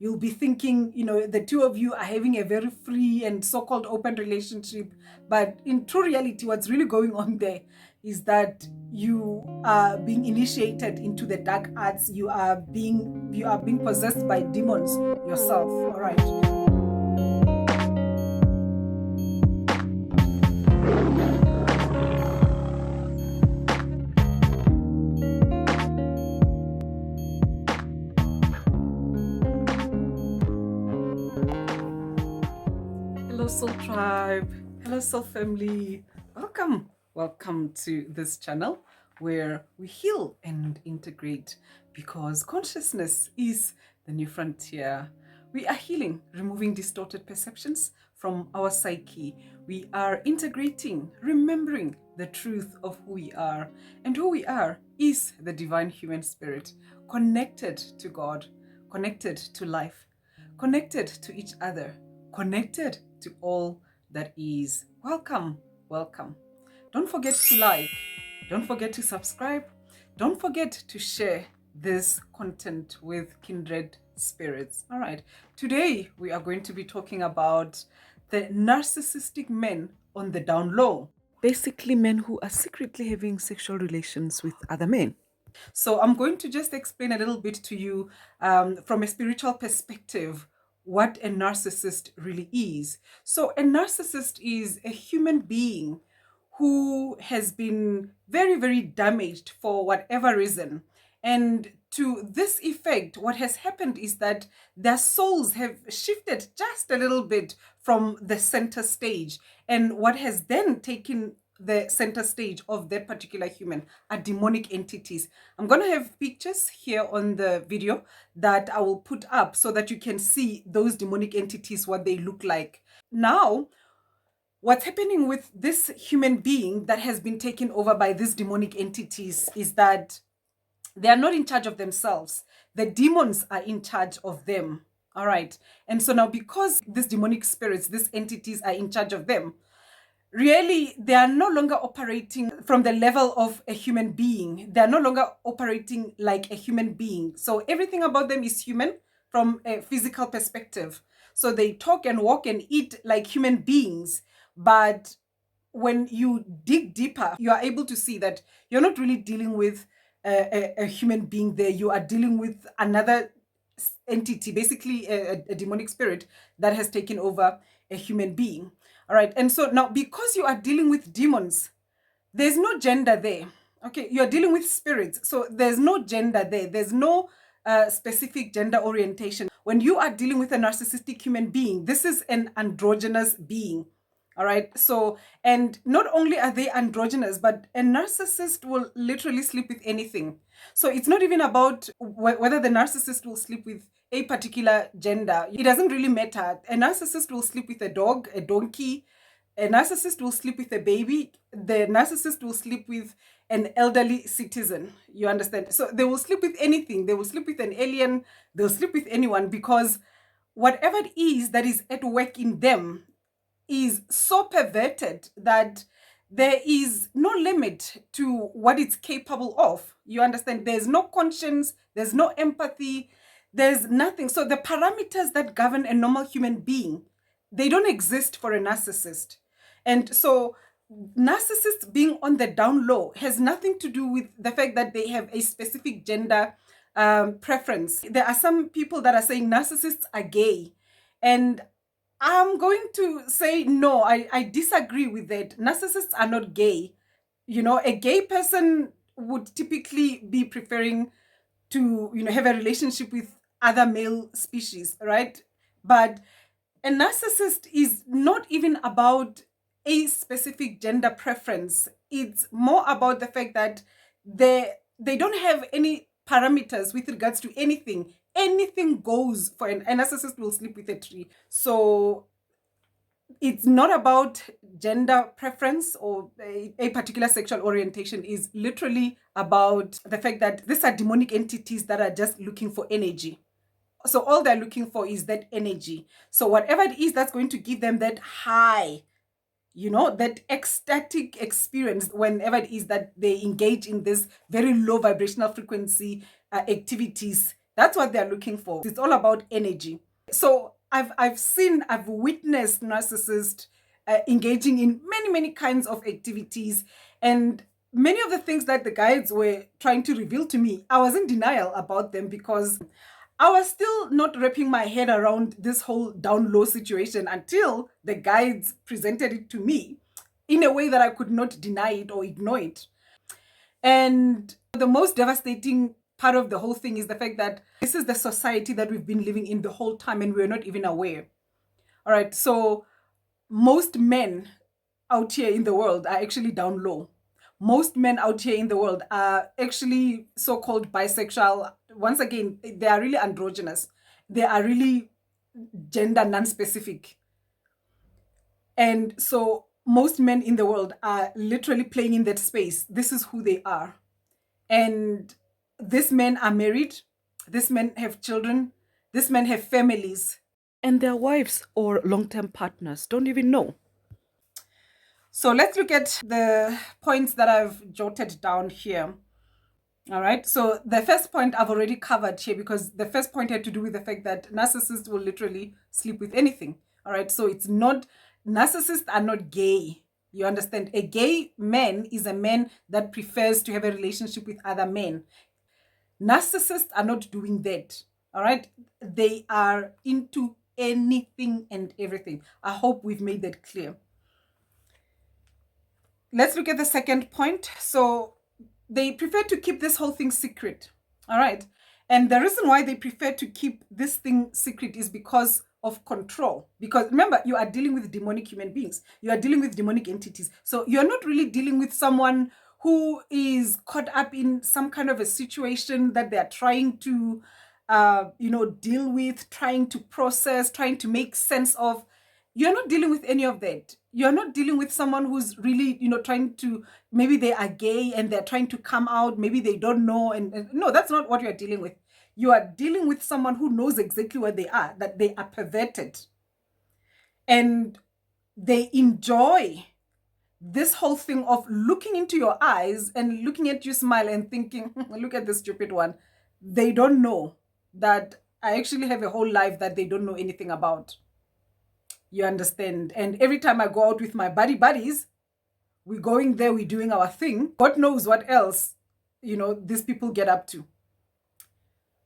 You'll be thinking, the two of you are having a very free and so-called open relationship. But in true reality, what's really going on there is that you are being initiated into the dark arts. You are being possessed by demons yourself. All right. Hello, Soul Tribe. Hello, Soul Family. Welcome. Welcome to this channel where we heal and integrate because consciousness is the new frontier. We are healing, removing distorted perceptions from our psyche. We are integrating, remembering the truth of who we are. And who we are is the divine human spirit, connected to God, connected to life, connected to each other, connected to all that is. Welcome, welcome. Don't forget to like, don't forget to subscribe, don't forget to share this content with kindred spirits. All right, today we are going to be talking about the narcissistic men on the down low. Basically, men who are secretly having sexual relations with other men. So I'm going to just explain a little bit to you from a spiritual perspective what a narcissist really is. So a narcissist is a human being who has been very, very damaged for whatever reason. And to this effect, what has happened is that their souls have shifted just a little bit from the center stage. And what has then taken the center stage of that particular human are demonic entities. I'm going to have pictures here on the video that I will put up so that you can see those demonic entities, what they look like. Now, what's happening with this human being that has been taken over by these demonic entities is that they are not in charge of themselves. The demons are in charge of them. All right. And so now, because these demonic spirits, these entities are in charge of them, really, they are no longer operating from the level of a human being. They are no longer operating like a human being. So everything about them is human from a physical perspective. So they talk and walk and eat like human beings. But when you dig deeper, you are able to see that you're not really dealing with a human being there. You are dealing with another entity, basically a demonic spirit that has taken over a human being. All right. And so now, because you are dealing with demons, there's no gender there. Okay. You're dealing with spirits. So there's no gender there. There's no specific gender orientation. When you are dealing with a narcissistic human being, this is an androgynous being. All right. So, and not only are they androgynous, but a narcissist will literally sleep with anything. So it's not even about whether the narcissist will sleep with a particular gender. It doesn't really matter. A narcissist will sleep with a dog, a donkey. A narcissist will sleep with a baby. The narcissist will sleep with an elderly citizen. You understand? So they will sleep with anything. They will sleep with an alien. They'll sleep with anyone because whatever it is that is at work in them is so perverted that there is no limit to what it's capable of. You understand? There's no conscience, there's no empathy, there's nothing. So the parameters that govern a normal human being, they don't exist for a narcissist. And so narcissists being on the down low has nothing to do with the fact that they have a specific gender preference. There are some people that are saying narcissists are gay. And I'm going to say no, I disagree with that. Narcissists are not gay. A gay person would typically be preferring to, have a relationship with other male species, right? But a narcissist is not even about a specific gender preference. It's more about the fact that they don't have any parameters with regards to anything. Anything goes for a narcissist will sleep with a tree. So it's not about gender preference or a particular sexual orientation. Is literally about the fact that these are demonic entities that are just looking for energy. So all they're looking for is that energy. So whatever it is that's going to give them that high, that ecstatic experience whenever it is that they engage in this very low vibrational frequency activities, That's what they're looking for. It's all about energy. So I've witnessed narcissists engaging in many kinds of activities, and many of the things that the guides were trying to reveal to me, I was in denial about them because I was still not wrapping my head around this whole down low situation until the guides presented it to me in a way that I could not deny it or ignore it. And the most devastating part of the whole thing is the fact that this is the society that we've been living in the whole time and we're not even aware. All right, so most men out here in the world are actually down low. Most men out here in the world are actually so-called bisexual. Once again, they are really androgynous. They are really gender non-specific. And so most men in the world are literally playing in that space. This is who they are. And these men are married. These men have children. These men have families. And their wives or long-term partners don't even know. So let's look at the points that I've jotted down here. All right. So the first point I've already covered here, because the first point had to do with the fact that narcissists will literally sleep with anything. All right. So it's not, narcissists are not gay. You understand? A gay man is a man that prefers to have a relationship with other men. Narcissists are not doing that. All right. They are into anything and everything. I hope we've made that clear. Let's look at the second point. So they prefer to keep this whole thing secret. All right. And the reason why they prefer to keep this thing secret is because of control. Because remember, you are dealing with demonic human beings. You are dealing with demonic entities. So you're not really dealing with someone who is caught up in some kind of a situation that they are trying to, deal with, trying to process, trying to make sense of. You're not dealing with any of that. You're not dealing with someone who's really, trying to, maybe they are gay and they're trying to come out. Maybe they don't know. And no, that's not what you're dealing with. You are dealing with someone who knows exactly what they are, that they are perverted. And they enjoy this whole thing of looking into your eyes and looking at you smile and thinking, look at this stupid one. They don't know that I actually have a whole life that they don't know anything about. You understand? And every time I go out with my buddies, we're going there, we're doing our thing. God knows what else, these people get up to.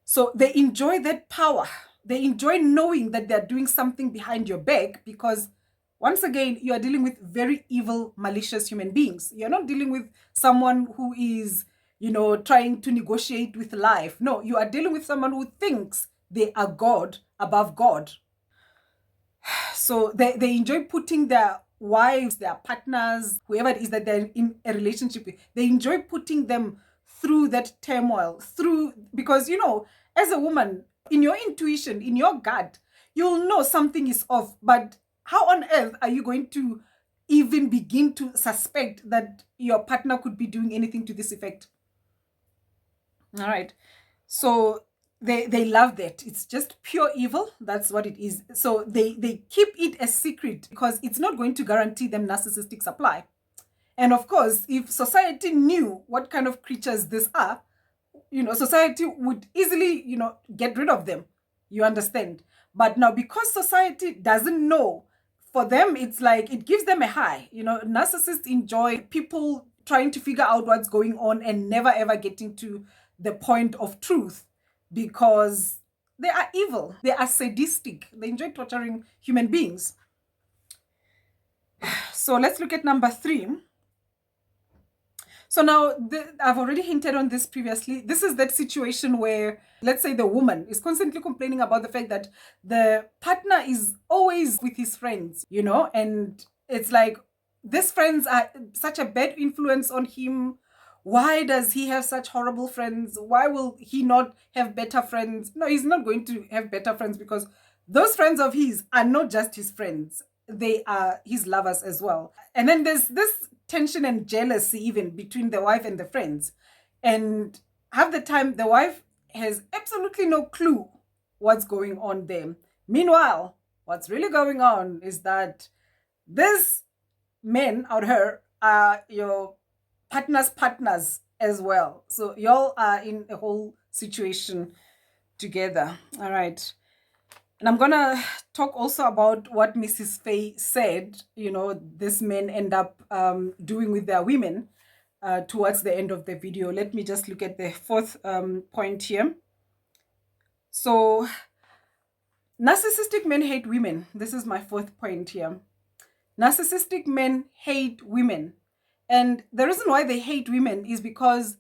So they enjoy that power. They enjoy knowing that they're doing something behind your back because, once again, you are dealing with very evil, malicious human beings. You're not dealing with someone who is, trying to negotiate with life. No, you are dealing with someone who thinks they are God above God. So they enjoy putting their wives, their partners, whoever it is that they're in a relationship with, they enjoy putting them through that turmoil, because, as a woman, in your intuition, in your gut, you'll know something is off. But how on earth are you going to even begin to suspect that your partner could be doing anything to this effect? All right. So they love that. It's just pure evil. That's what it is. So they keep it a secret because it's not going to guarantee them narcissistic supply. And of course, if society knew what kind of creatures these are, society would easily, get rid of them. You understand? But now, because society doesn't know, for them, it's like it gives them a high. Narcissists enjoy people trying to figure out what's going on and never ever getting to the point of truth because they are evil. They are sadistic. They enjoy torturing human beings. So let's look at number 3. So now, I've already hinted on this previously. This is that situation where, let's say the woman is constantly complaining about the fact that the partner is always with his friends, and it's like, these friends are such a bad influence on him. Why does he have such horrible friends? Why will he not have better friends? No, he's not going to have better friends because those friends of his are not just his friends. They are his lovers as well. And then there's this tension and jealousy even between the wife and the friends. And half the time, the wife has absolutely no clue what's going on there. Meanwhile, what's really going on is that these men out here are your partners as well. So y'all are in a whole situation together. All right. And I'm going to talk also about what Mrs. Faye said, this men end up doing with their women towards the end of the video. Let me just look at the fourth point here. So, narcissistic men hate women. This is my fourth point here. Narcissistic men hate women. And the reason why they hate women is because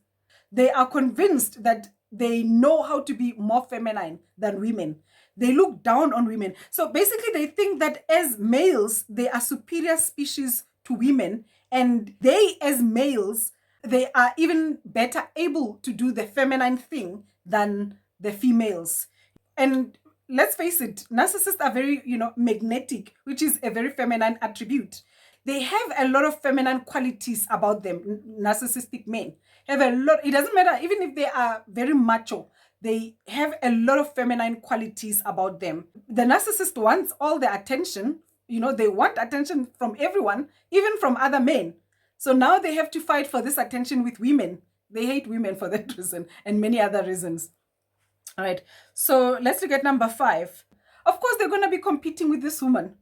they are convinced that they know how to be more feminine than women. They look down on women. So basically, they think that as males, they are superior species to women. And they, as males, they are even better able to do the feminine thing than the females. And let's face it, narcissists are very, magnetic, which is a very feminine attribute. They have a lot of feminine qualities about them. Narcissistic men have a lot. It doesn't matter, even if they are very macho, they have a lot of feminine qualities about them. The narcissist wants all the attention. They want attention from everyone, even from other men. So now they have to fight for this attention with women. They hate women for that reason and many other reasons. All right. So let's look at number 5. Of course, they're going to be competing with this woman.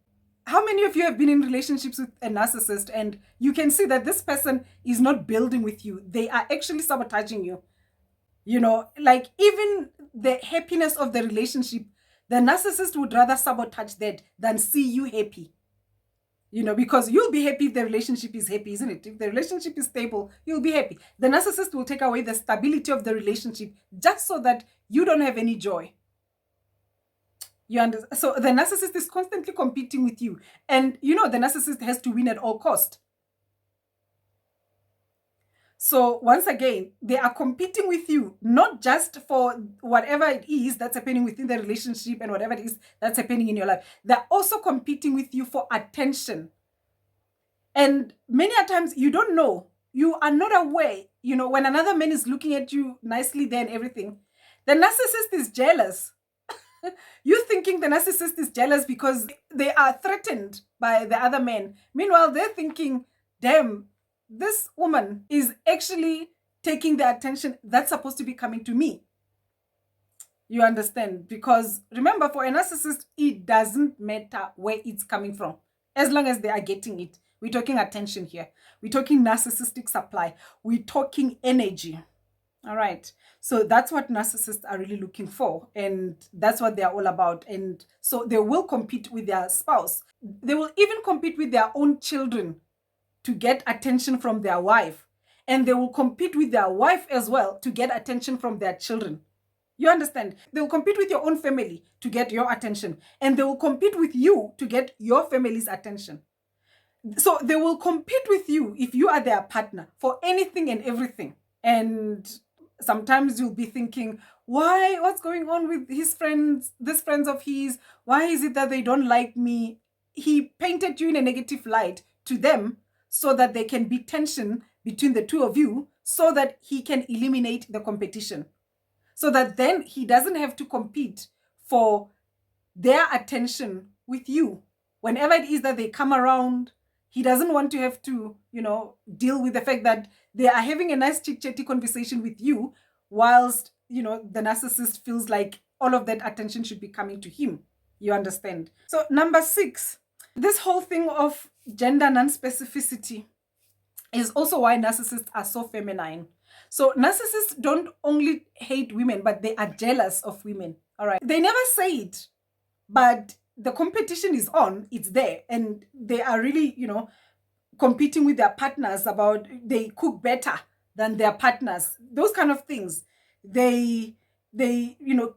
How many of you have been in relationships with a narcissist and you can see that this person is not building with you? They are actually sabotaging you. Like even the happiness of the relationship, the narcissist would rather sabotage that than see you happy. Because you'll be happy if the relationship is happy, isn't it? If the relationship is stable, you'll be happy. The narcissist will take away the stability of the relationship just so that you don't have any joy. You understand? So the narcissist is constantly competing with you. And the narcissist has to win at all cost. So once again, they are competing with you, not just for whatever it is that's happening within the relationship and whatever it is that's happening in your life. They're also competing with you for attention. And many a times you don't know, you are not aware, when another man is looking at you nicely there and everything, the narcissist is jealous. You're thinking the narcissist is jealous because they are threatened by the other man. Meanwhile, they're thinking, damn, this woman is actually taking the attention that's supposed to be coming to me. You understand? Because remember, for a narcissist, it doesn't matter where it's coming from, as long as they are getting it. We're talking attention here. We're talking narcissistic supply. We're talking energy. All right. So that's what narcissists are really looking for. And that's what they're all about. And so they will compete with their spouse. They will even compete with their own children to get attention from their wife. And they will compete with their wife as well to get attention from their children. You understand? They will compete with your own family to get your attention. And they will compete with you to get your family's attention. So they will compete with you if you are their partner for anything and everything. And sometimes you'll be thinking, what's going on with his friends, these friends of his? Why is it that they don't like me? He painted you in a negative light to them so that there can be tension between the two of you, so that he can eliminate the competition. So that then he doesn't have to compete for their attention with you. Whenever it is that they come around, he doesn't want to have to, deal with the fact that they are having a nice chit-chatty conversation with you, whilst, the narcissist feels like all of that attention should be coming to him. You understand? So number 6, this whole thing of gender non-specificity is also why narcissists are so feminine. So narcissists don't only hate women, but they are jealous of women. All right. They never say it, but the competition is on, it's there. And they are really, competing with their partners about they cook better than their partners. Those kind of things. They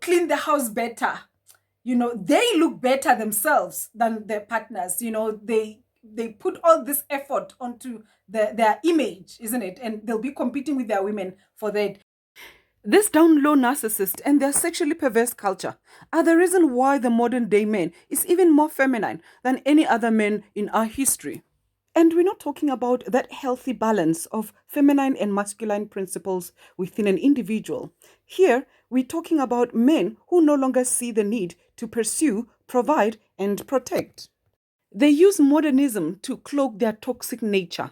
clean the house better. They look better themselves than their partners. They put all this effort onto their image, isn't it? And they'll be competing with their women for that. This down low narcissist and their sexually perverse culture are the reason why the modern day man is even more feminine than any other man in our history. And we're not talking about that healthy balance of feminine and masculine principles within an individual. Here, we're talking about men who no longer see the need to pursue, provide, and protect. They use modernism to cloak their toxic nature.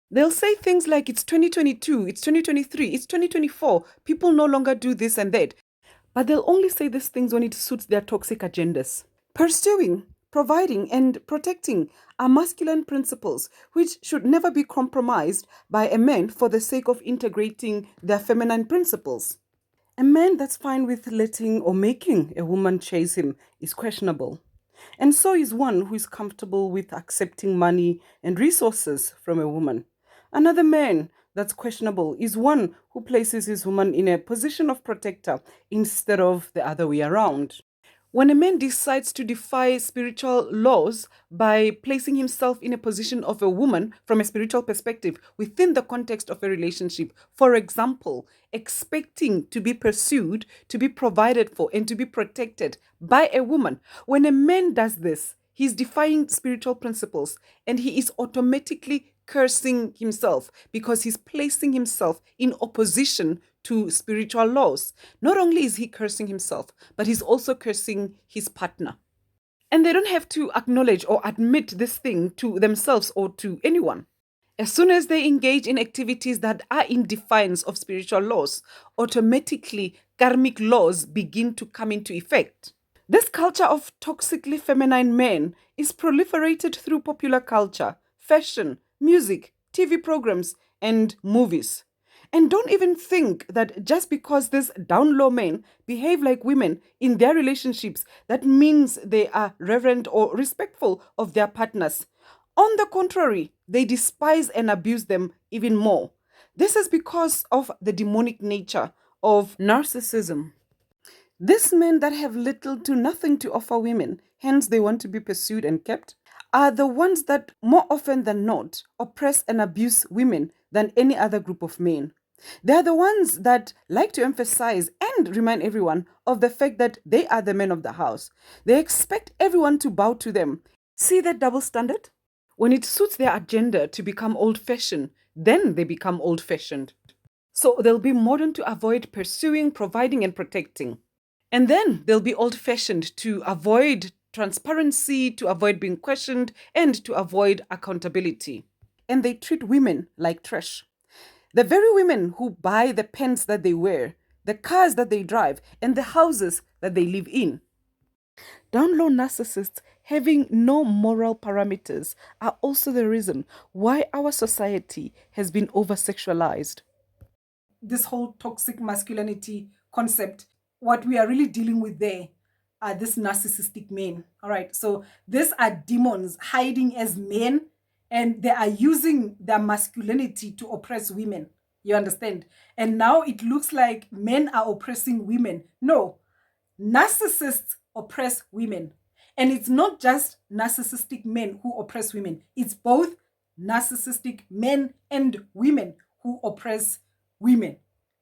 They'll say things like, it's 2022, it's 2023, it's 2024, people no longer do this and that. But they'll only say these things when it suits their toxic agendas. Pursuing, providing, and protecting are masculine principles which should never be compromised by a man for the sake of integrating their feminine principles. A man that's fine with letting or making a woman chase him is questionable. And so is one who is comfortable with accepting money and resources from a woman. Another man that's questionable is one who places his woman in a position of protector instead of the other way around. When a man decides to defy spiritual laws by placing himself in a position of a woman from a spiritual perspective within the context of a relationship, for example, expecting to be pursued, to be provided for, and to be protected by a woman, when a man does this, he's defying spiritual principles and he is automatically cursing himself because he's placing himself in opposition to spiritual laws. Not only is he cursing himself, but he's also cursing his partner. And they don't have to acknowledge or admit this thing to themselves or to anyone. As soon as they engage in activities that are in defiance of spiritual laws, automatically karmic laws begin to come into effect. This culture of toxically feminine men is proliferated through popular culture, fashion, music, TV programs, and movies. And don't even think that just because these down low men behave like women in their relationships, that means they are reverent or respectful of their partners. On the contrary, they despise and abuse them even more. This is because of the demonic nature of narcissism. These men that have little to nothing to offer women, hence they want to be pursued and kept, are the ones that more often than not oppress and abuse women than any other group of men. They are the ones that like to emphasize and remind everyone of the fact that they are the men of the house. They expect everyone to bow to them. See that double standard? When it suits their agenda to become old-fashioned, then they become old-fashioned. So they'll be modern to avoid pursuing, providing, and protecting. And then they'll be old-fashioned to avoid transparency, to avoid being questioned, and to avoid accountability. And they treat women like trash. The very women who buy the pants that they wear, the cars that they drive, and the houses that they live in. Down low narcissists having no moral parameters are also the reason why our society has been over sexualized. This whole toxic masculinity concept, what we are really dealing with there are this narcissistic men. All right. So these are demons hiding as men and they are using their masculinity to oppress women. You understand? And now it looks like men are oppressing women. No, narcissists oppress women. And it's not just narcissistic men who oppress women, it's both narcissistic men and women who oppress women.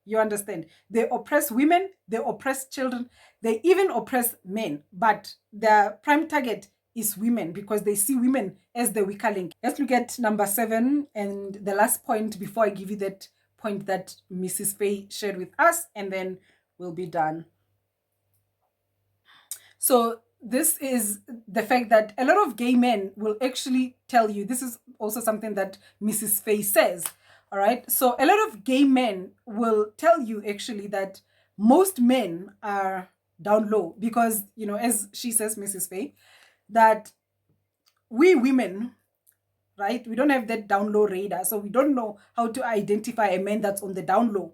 You understand? They oppress women, they oppress children, they even oppress men, but their prime target is women because they see women as the weaker link. Let's look at number 7 and the last point before I give you that point that Mrs. Faye shared with us, and then we'll be done. So this is the fact that a lot of gay men will actually tell you, this is also something that Mrs. Faye says, all right? So a lot of gay men will tell you actually that most men are down low because, you know, as she says, Mrs. Faye, that we women, right, we don't have that down low radar. So we don't know how to identify a man that's on the down low.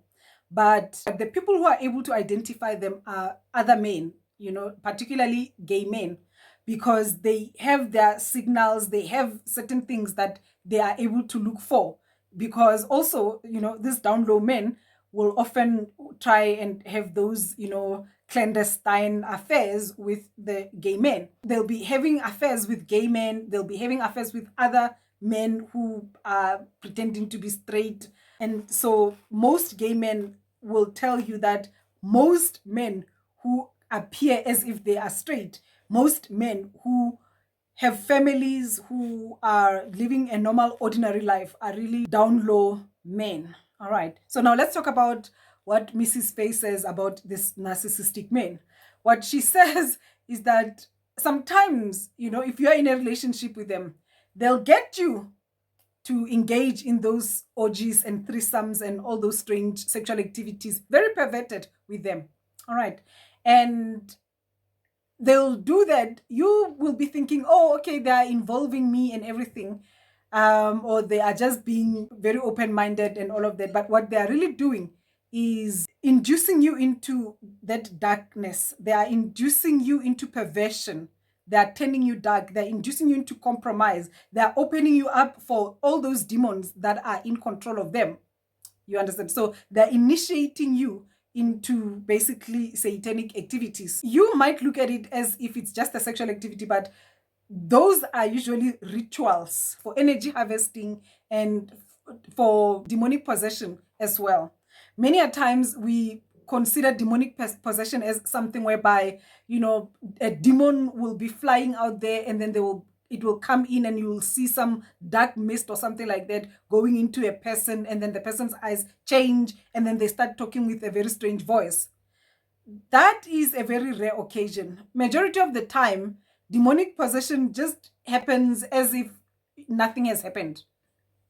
But the people who are able to identify them are other men, you know, particularly gay men, because they have their signals, they have certain things that they are able to look for. Because also, you know, these down low men will often try and have those, you know, clandestine affairs with the gay men. They'll be having affairs with gay men, they'll be having affairs with other men who are pretending to be straight. And so most gay men will tell you that most men who appear as if they are straight, most men who have families, who are living a normal, ordinary life, are really down low men. All right. So now let's talk about what Mrs. Faye says about this narcissistic men. What she says is that sometimes, you know, if you're in a relationship with them, they'll get you to engage in those orgies and threesomes and all those strange sexual activities, very perverted with them. All right. and they'll do that. You will be thinking, oh, okay, they are involving me and everything, or they are just being very open-minded and all of that. But what they are really doing is inducing you into that darkness. They are inducing you into perversion. They are turning you dark. They're inducing you into compromise. They are opening you up for all those demons that are in control of them. You understand? So they're initiating you into basically satanic activities. You might look at it as if it's just a sexual activity, but those are usually rituals for energy harvesting and for demonic possession as well. Many a times we consider demonic possession as something whereby, a demon will be flying out there, and then it will come in, and you will see some dark mist or something like that going into a person, and then the person's eyes change, and then they start talking with a very strange voice. That is a very rare occasion. Majority of the time, demonic possession just happens as if nothing has happened,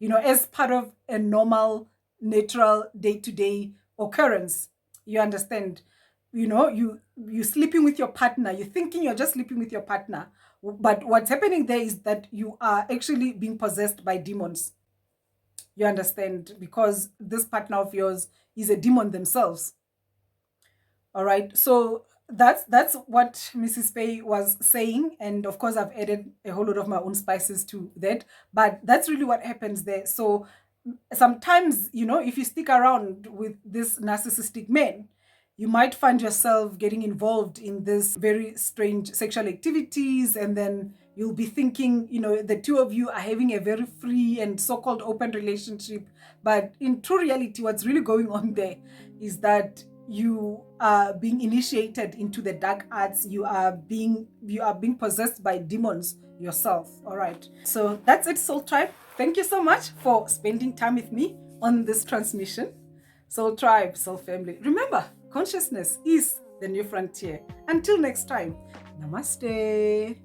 as part of a normal, natural, day-to-day occurrence. You understand? You sleeping with your partner, you're thinking you're just sleeping with your partner, but what's happening there is that you are actually being possessed by demons. You understand? Because this partner of yours is a demon themselves. All right. So that's what Mrs. Faye was saying. And of course, I've added a whole lot of my own spices to that. But that's really what happens there. So sometimes, if you stick around with this narcissistic men, you might find yourself getting involved in this very strange sexual activities, and then you'll be thinking, the two of you are having a very free and so-called open relationship. But in true reality, what's really going on there is that you are being initiated into the dark arts. You are being possessed by demons yourself. All right. So that's it, Soul Tribe. Thank you so much for spending time with me on this transmission. Soul Tribe, Soul Family. Remember, consciousness is the new frontier. Until next time, namaste.